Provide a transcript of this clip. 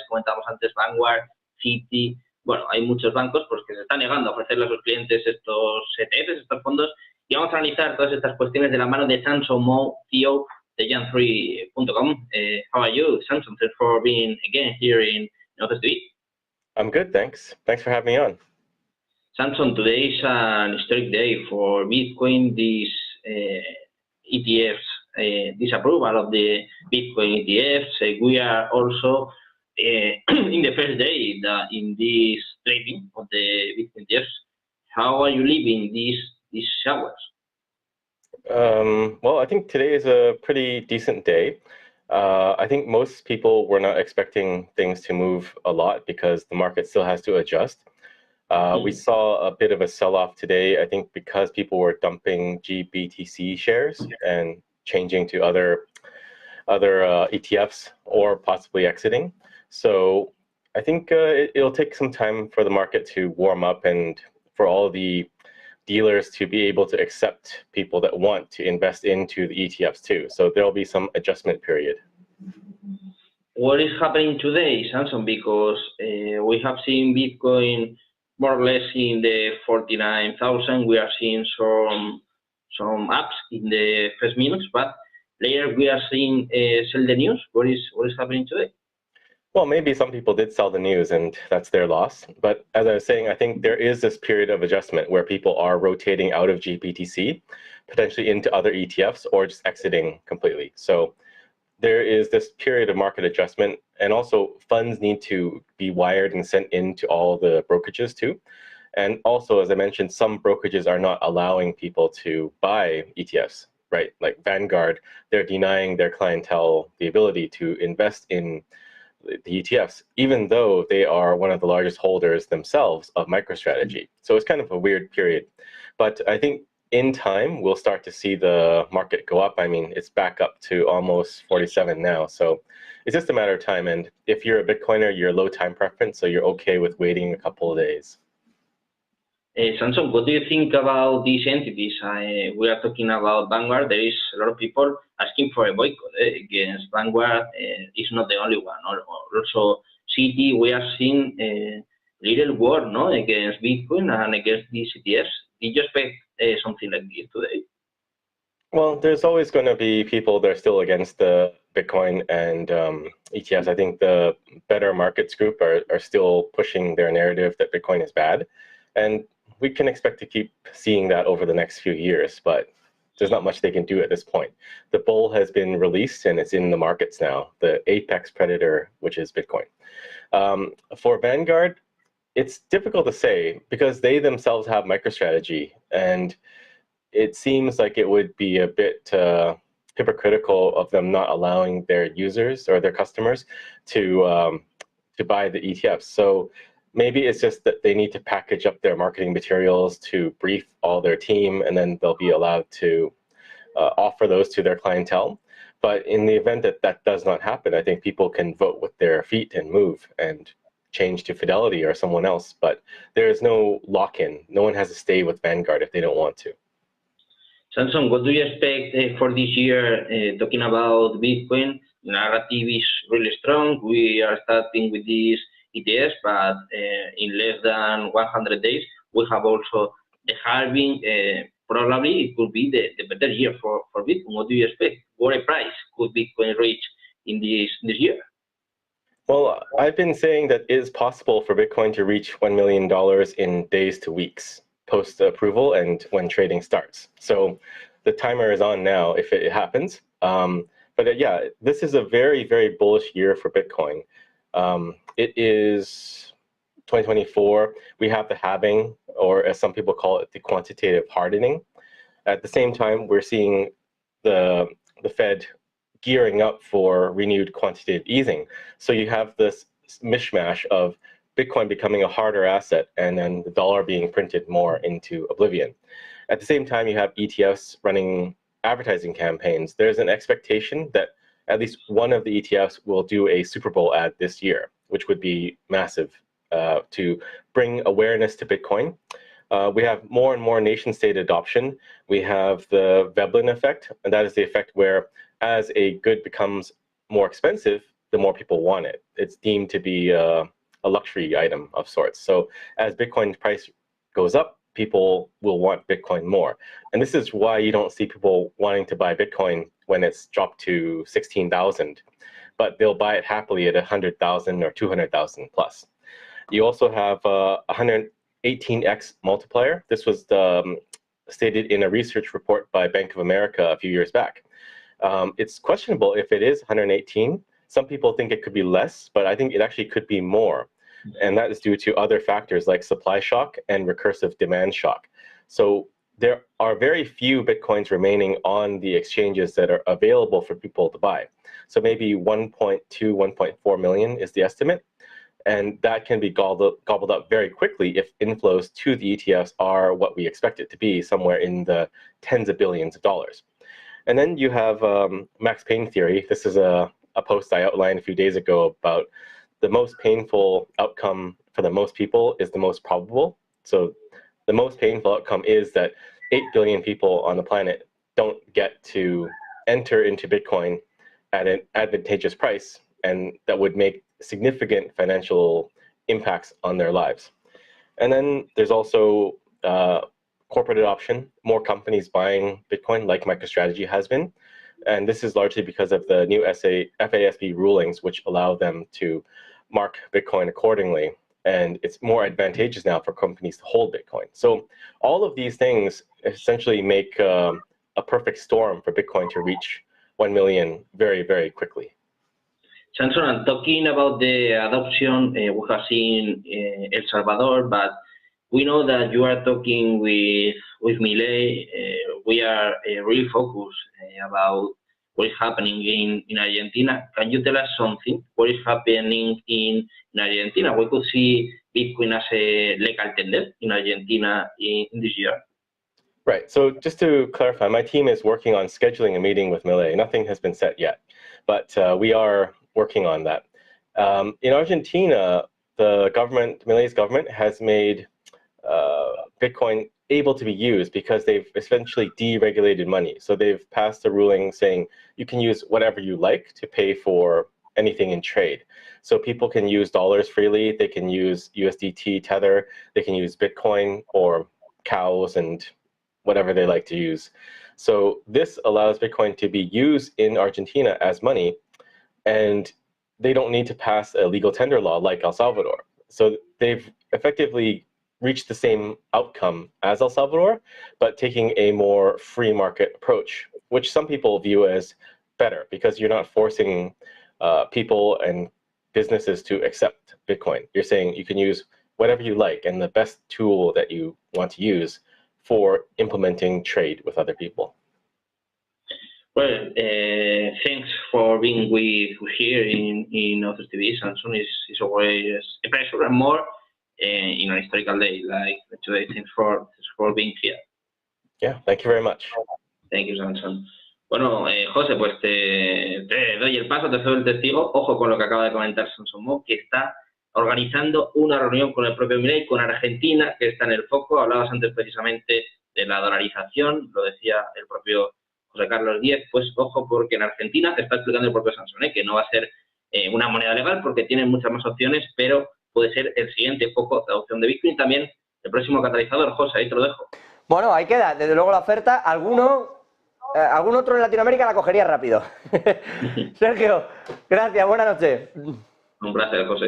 comentamos antes Vanguard, Citi. Bueno, hay muchos bancos pues, que se están negando a ofrecerle a sus clientes estos ETFs, estos fondos, y vamos a analizar todas estas cuestiones de la mano de Samson Mow, CEO de Yan3.com. How are you, Samson? Thanks for being again here in Office TV. I'm good, thanks. Thanks for having me on. Samson, today is an historic day for Bitcoin. These ETFs, disapproval of the Bitcoin ETFs. We are also in the first day in this trading of the Bitcoin ETFs. How are you living these hours? Well, I think today is a pretty decent day. I think most people were not expecting things to move a lot because the market still has to adjust. We saw a bit of a sell-off today, I think because people were dumping GBTC shares and changing to other ETFs or possibly exiting. So I think it'll take some time for the market to warm up and for all the dealers to be able to accept people that want to invest into the ETFs too. So there'll be some adjustment period. What is happening today, Samson? Because we have seen Bitcoin more or less in the 49,000. We are seeing some ups in the first minutes, but later we are seeing sell the news. What is happening today? Well, maybe some people did sell the news and that's their loss. But as I was saying, I think there is this period of adjustment where people are rotating out of GBTC, potentially into other ETFs or just exiting completely. So there is this period of market adjustment, and also funds need to be wired and sent into all the brokerages too. And also, as I mentioned, some brokerages are not allowing people to buy ETFs, right? Like Vanguard, they're denying their clientele the ability to invest in the ETFs, even though they are one of the largest holders themselves of MicroStrategy. So it's kind of a weird period. But I think in time, we'll start to see the market go up. I mean, it's back up to almost 47 now. So it's just a matter of time. And if you're a Bitcoiner, you're low time preference, so you're okay with waiting a couple of days. Samson, what do you think about these entities? We are talking about Vanguard. There is a lot of people asking for a boycott against Vanguard. It's not the only one. Also, Citi, we are seeing a little war against Bitcoin and against these ETFs. Did you expect something like this today? Well, there's always going to be people that are still against the Bitcoin and ETFs. I think the Better Markets group are still pushing their narrative that Bitcoin is bad. And we can expect to keep seeing that over the next few years, but there's not much they can do at this point. The bull has been released and it's in the markets now, the apex predator, which is Bitcoin. For Vanguard, it's difficult to say because they themselves have MicroStrategy, and it seems like it would be a bit hypocritical of them not allowing their users or their customers to buy the ETFs. So maybe it's just that they need to package up their marketing materials to brief all their team, and then they'll be allowed to offer those to their clientele. But in the event that that does not happen, I think people can vote with their feet and move and change to Fidelity or someone else. But there is no lock-in. No one has to stay with Vanguard if they don't want to. Samson, what do you expect for this year? Talking about Bitcoin, the narrative is really strong. We are starting with these ETFs, but in less than 100 days, we have also the halving. Probably it could be the better year for Bitcoin. What do you expect? What a price could Bitcoin reach in this year? Well, I've been saying that it is possible for Bitcoin to reach $1 million in days to weeks post-approval and when trading starts. So the timer is on now if it happens. But yeah, this is a very, very bullish year for Bitcoin. It is 2024. We have the halving, or as some people call it, the quantitative hardening. At the same time, we're seeing the Fed gearing up for renewed quantitative easing. So you have this mishmash of Bitcoin becoming a harder asset and then the dollar being printed more into oblivion. At the same time, you have ETFs running advertising campaigns. There's an expectation that at least one of the ETFs will do a Super Bowl ad this year, which would be massive to bring awareness to Bitcoin. We have more and more nation-state adoption. We have the Veblen effect, and that is the effect where as a good becomes more expensive, the more people want it. It's deemed to be a luxury item of sorts. So as Bitcoin price goes up, people will want Bitcoin more. And this is why you don't see people wanting to buy Bitcoin when it's dropped to 16,000, but they'll buy it happily at 100,000 or 200,000 plus. You also have a 118x multiplier. This was stated in a research report by Bank of America a few years back. It's questionable if it is 118. Some people think it could be less, but I think it actually could be more. And that is due to other factors like supply shock and recursive demand shock. So there are very few Bitcoins remaining on the exchanges that are available for people to buy. So maybe 1.2, 1.4 million is the estimate. And that can be gobbled up very quickly if inflows to the ETFs are what we expect it to be, somewhere in the tens of billions of dollars. And then you have max pain theory. This is a post I outlined a few days ago about the most painful outcome for the most people is the most probable. So the most painful outcome is that 8 billion people on the planet don't get to enter into Bitcoin at an advantageous price, and that would make significant financial impacts on their lives. And then there's also corporate adoption, more companies buying Bitcoin like MicroStrategy has been. And this is largely because of the new FASB rulings, which allow them to mark Bitcoin accordingly. And it's more advantageous now for companies to hold Bitcoin. So all of these things essentially make a perfect storm for Bitcoin to reach 1 million very, very quickly. Samson, and talking about the adoption, we have seen El Salvador, but we know that you are talking with Milei. We are really focused about what is happening in Argentina. Can you tell us something? What is happening in Argentina? We could see Bitcoin as a legal tender in Argentina in this year. Right. So just to clarify, my team is working on scheduling a meeting with Milei. Nothing has been set yet, but we are working on that. In Argentina, the government, Milei's government, has made Bitcoin able to be used because they've essentially deregulated money. So they've passed a ruling saying you can use whatever you like to pay for anything in trade. So people can use dollars freely, they can use USDT Tether, they can use Bitcoin or cows and whatever they like to use. So this allows Bitcoin to be used in Argentina as money, and they don't need to pass a legal tender law like El Salvador. So they've effectively reached the same outcome as El Salvador, but taking a more free market approach, which some people view as better because you're not forcing people and businesses to accept Bitcoin. You're saying you can use whatever you like and the best tool that you want to use for implementing trade with other people. Well, thanks for being with here in Authors TV. Samson is always a pleasure, and more in an historical day like today. Thanks for being here. Yeah, thank you very much. Thank you, Samson. Bueno, José, pues te doy el paso, te cedo el testigo. Ojo con lo que acaba de comentar Samson Mow, que está organizando una reunión con el propio Milei, con Argentina, que está en el foco. Hablabas antes precisamente de la dolarización, lo decía el propio José Carlos Díez. Pues ojo, porque en Argentina te está explicando el propio Samson, que no va a ser una moneda legal porque tiene muchas más opciones, pero puede ser el siguiente foco de adopción de Bitcoin. También el próximo catalizador. José, ahí te lo dejo. Bueno, ahí queda, desde luego la oferta. Algún otro en Latinoamérica la cogería rápido. Sergio, gracias, buenas noches. Un placer, José.